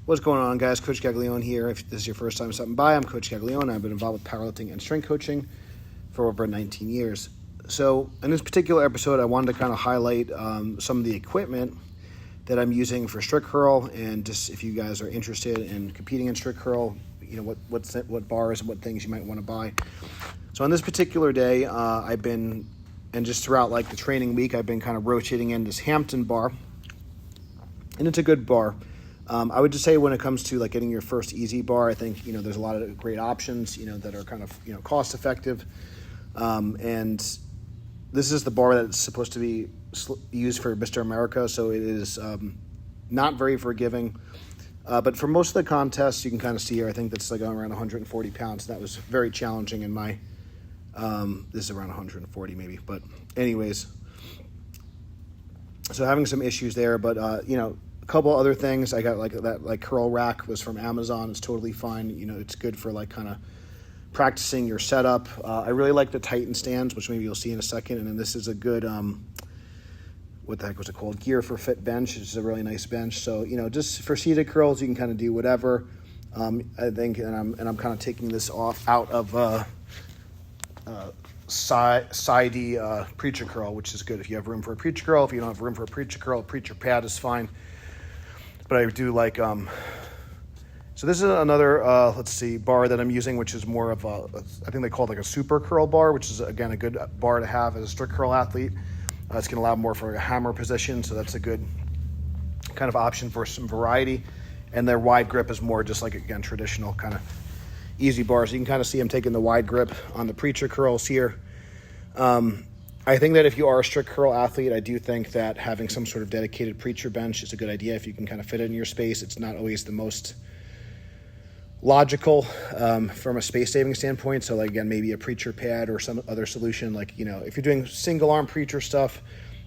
What's going on, guys? Coach Gaglione here. If this is your first time stopping by, I'm Coach Gaglione. I've been involved with powerlifting and strength coaching for over 19 years. So in this particular episode, I wanted to kind of highlight some of the equipment that I'm using for strict curl, and just if you guys are interested in competing in strict curl, you know what bars and what things you might want to buy. So on this particular day, I've been, and just throughout like the training week, I've been kind of rotating in this Hampton bar, and it's a good bar. I would just say when it comes to like getting your first easy bar, I think, there's a lot of great options, that are kind of, cost effective. And this is the bar that's supposed to be used for Mr. America. So it is not very forgiving. But for most of the contests, you can kind of see here, I think that's like around 140 pounds. That was very challenging in my, this is around 140 maybe, but anyways. So having some issues there, but, a couple other things. I got that curl rack was from Amazon. It's totally fine. It's good for like kind of practicing your setup. I really like the Titan stands, which maybe you'll see in a second. And then this is a good, what the heck was it called? Gear for Fit bench. It's a really nice bench. So, just for seated curls, you can kind of do whatever. I think, and I'm kind of taking this out of, sidey preacher curl, which is good if you have room for a preacher curl. If you don't have room for a preacher curl, a preacher pad is fine. But I do like, so this is another, bar that I'm using, which is more of I think they call it like a super curl bar, which is, again, a good bar to have as a strict curl athlete. It's going to allow more for a hammer position, so that's a good kind of option for some variety. And their wide grip is more just like, again, traditional kind of easy bars. So you can kind of see I'm taking the wide grip on the preacher curls here. I think that if you are a strict curl athlete, I do think that having some sort of dedicated preacher bench is a good idea if you can kind of fit it in your space. It's not always the most logical from a space saving standpoint. So like, again, maybe a preacher pad or some other solution. Like, if you're doing single arm preacher stuff,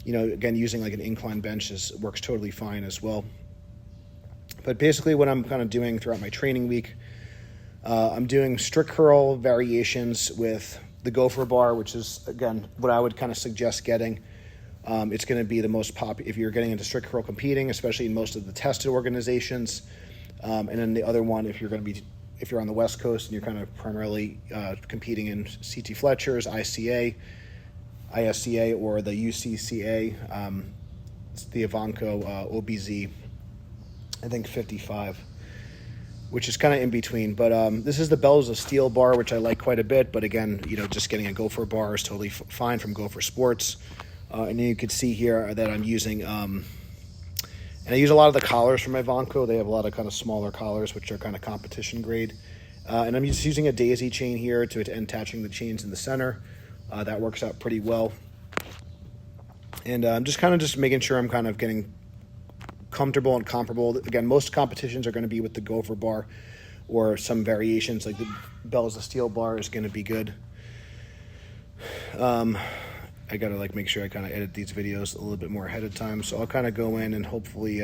again, using like an incline bench works totally fine as well. But basically what I'm kind of doing throughout my training week, I'm doing strict curl variations with the gopher bar, which is, again, what I would kind of suggest getting. It's going to be the most popular if you're getting into strict curl competing, especially in most of the tested organizations. And then the other one, if you're on the West Coast and you're kind of primarily competing in CT Fletcher's, ICA, ISCA, or the UCCA, it's the Ivanko OBZ, I think 55. Which is kind of in between. But this is the Bells of Steel bar, which I like quite a bit. But again, just getting a Gopher bar is totally fine from Gopher Sports. And then you can see here that I'm using, and I use a lot of the collars from Ivanko. They have a lot of kind of smaller collars, which are kind of competition grade. And I'm just using a daisy chain here and attaching the chains in the center. That works out pretty well. And I'm just making sure I'm kind of getting comfortable and comparable. Again, most competitions are going to be with the Gopher bar or some variations like the Bells of Steel bar is going to be good. I got to make sure I kind of edit these videos a little bit more ahead of time. So I'll kind of go in and hopefully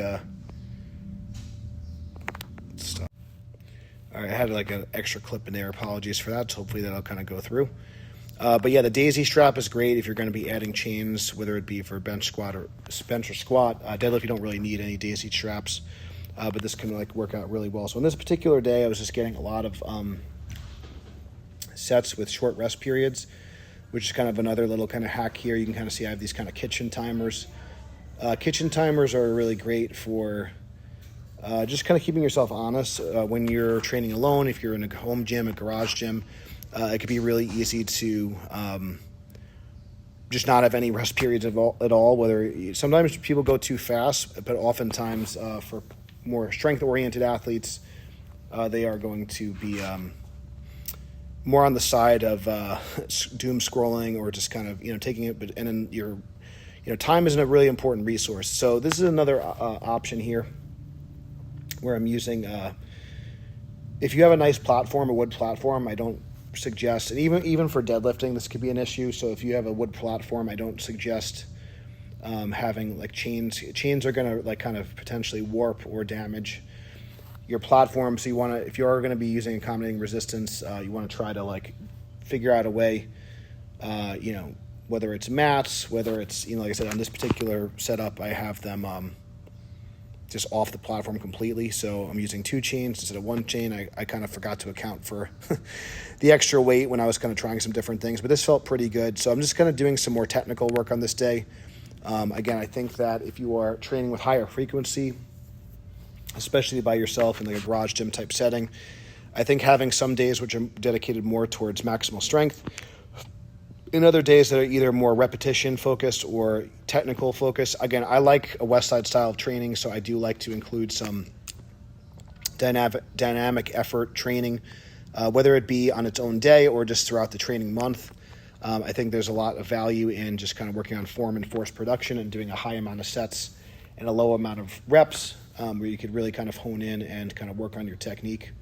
stop. All right, I had an extra clip in there. Apologies for that. So hopefully that'll kind of go through. But yeah, the daisy strap is great if you're going to be adding chains, whether it be for bench or squat. Deadlift, you don't really need any daisy straps, but this can work out really well. So on this particular day, I was just getting a lot of sets with short rest periods, which is kind of another little kind of hack here. You can kind of see I have these kind of kitchen timers. Kitchen timers are really great for just kind of keeping yourself honest when you're training alone. If you're in a home gym, a garage gym, it could be really easy to just not have any rest periods at all. Sometimes people go too fast, but oftentimes for more strength-oriented athletes, they are going to be more on the side of doom scrolling or just kind of taking it. But and then your time isn't a really important resource. So this is another option here where I'm using. If you have a nice platform, a wood platform, I don't suggest, and even for deadlifting, this could be an issue. So if you have a wood platform, I don't suggest having chains. Chains are going to kind of potentially warp or damage your platform. So you want to, if you are going to be using accommodating resistance, you want to try to figure out a way, whether it's mats, whether it's, like I said, on this particular setup, I have them just off the platform completely. So I'm using 2 chains instead of 1 chain. I kind of forgot to account for the extra weight when I was kind of trying some different things, but this felt pretty good. So I'm just kind of doing some more technical work on this day. Again, I think that if you are training with higher frequency, especially by yourself in like a garage gym type setting, I think having some days which are dedicated more towards maximal strength, in other days that are either more repetition focused or technical focused. Again, I like a West Side style of training, so I do like to include some dynamic effort training, whether it be on its own day or just throughout the training month. I think there's a lot of value in just kind of working on form and force production and doing a high amount of sets and a low amount of reps, where you could really kind of hone in and kind of work on your technique.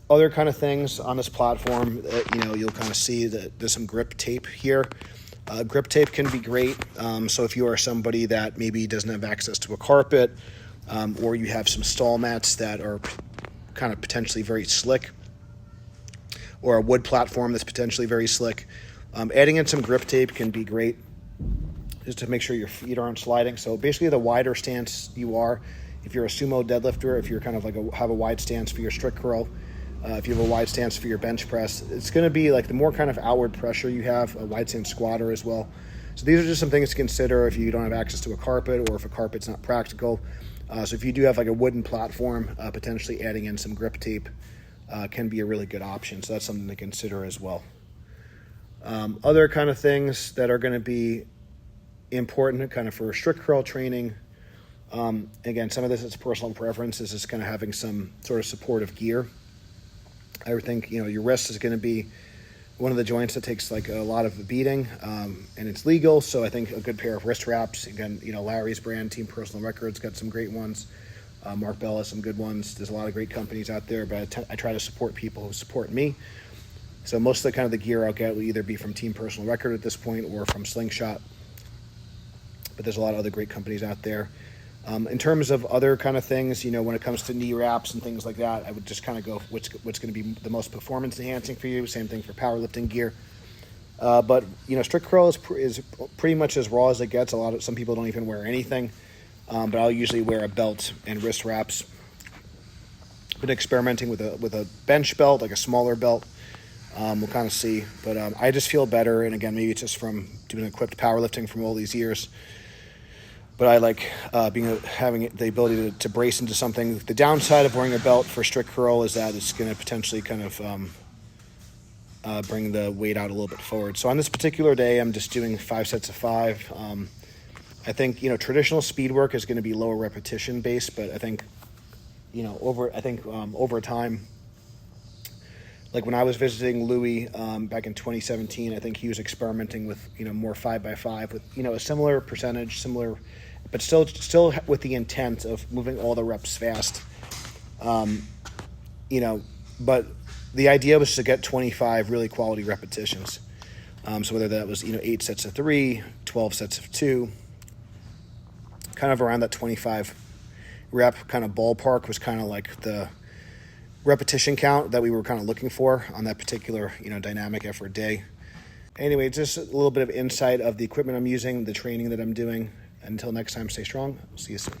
Other kind of things on this platform, you'll kind of see that there's some grip tape here. Grip tape can be great. So if you are somebody that maybe doesn't have access to a carpet, or you have some stall mats that are kind of potentially very slick, or a wood platform that's potentially very slick, adding in some grip tape can be great, just to make sure your feet aren't sliding. So basically, the wider stance you are, if you're a sumo deadlifter, if you're kind of like have a wide stance for your strict curl, if you have a wide stance for your bench press, it's going to be like the more kind of outward pressure you have, a wide stance squatter as well. So these are just some things to consider if you don't have access to a carpet or if a carpet's not practical. So if you do have like a wooden platform, potentially adding in some grip tape can be a really good option. So that's something to consider as well. Other kind of things that are going to be important kind of for strict curl training. Again, some of this is personal preference. This is kind of having some sort of supportive gear. I would think, your wrist is going to be one of the joints that takes like a lot of beating, and it's legal. So I think a good pair of wrist wraps, again, Larry's brand, Team Personal Records, got some great ones. Mark Bell has some good ones. There's a lot of great companies out there, but I try to support people who support me. So most of the kind of the gear I'll get will either be from Team Personal Record at this point or from Slingshot. But there's a lot of other great companies out there. In terms of other kind of things, when it comes to knee wraps and things like that, I would just kind of go what's going to be the most performance enhancing for you. Same thing for powerlifting gear. But strict curl is pretty much as raw as it gets. Some people don't even wear anything, but I'll usually wear a belt and wrist wraps. Been experimenting with a bench belt, like a smaller belt. We'll kind of see, but I just feel better. And again, maybe it's just from doing equipped powerlifting from all these years. But I like having the ability to brace into something. The downside of wearing a belt for strict curl is that it's going to potentially kind of bring the weight out a little bit forward. So on this particular day, I'm just doing 5 sets of 5. I think traditional speed work is going to be lower repetition based, but I think over time, like when I was visiting Louis back in 2017, I think he was experimenting with more 5x5 with a similar percentage, but still with the intent of moving all the reps fast. But the idea was to get 25 really quality repetitions. So whether that was 8 sets of 3, 12 sets of 2, kind of around that 25 rep kind of ballpark was kind of like the repetition count that we were kind of looking for on that particular dynamic effort day. Anyway, just a little bit of insight of the equipment I'm using, the training that I'm doing. Until next time, stay strong. I'll see you soon.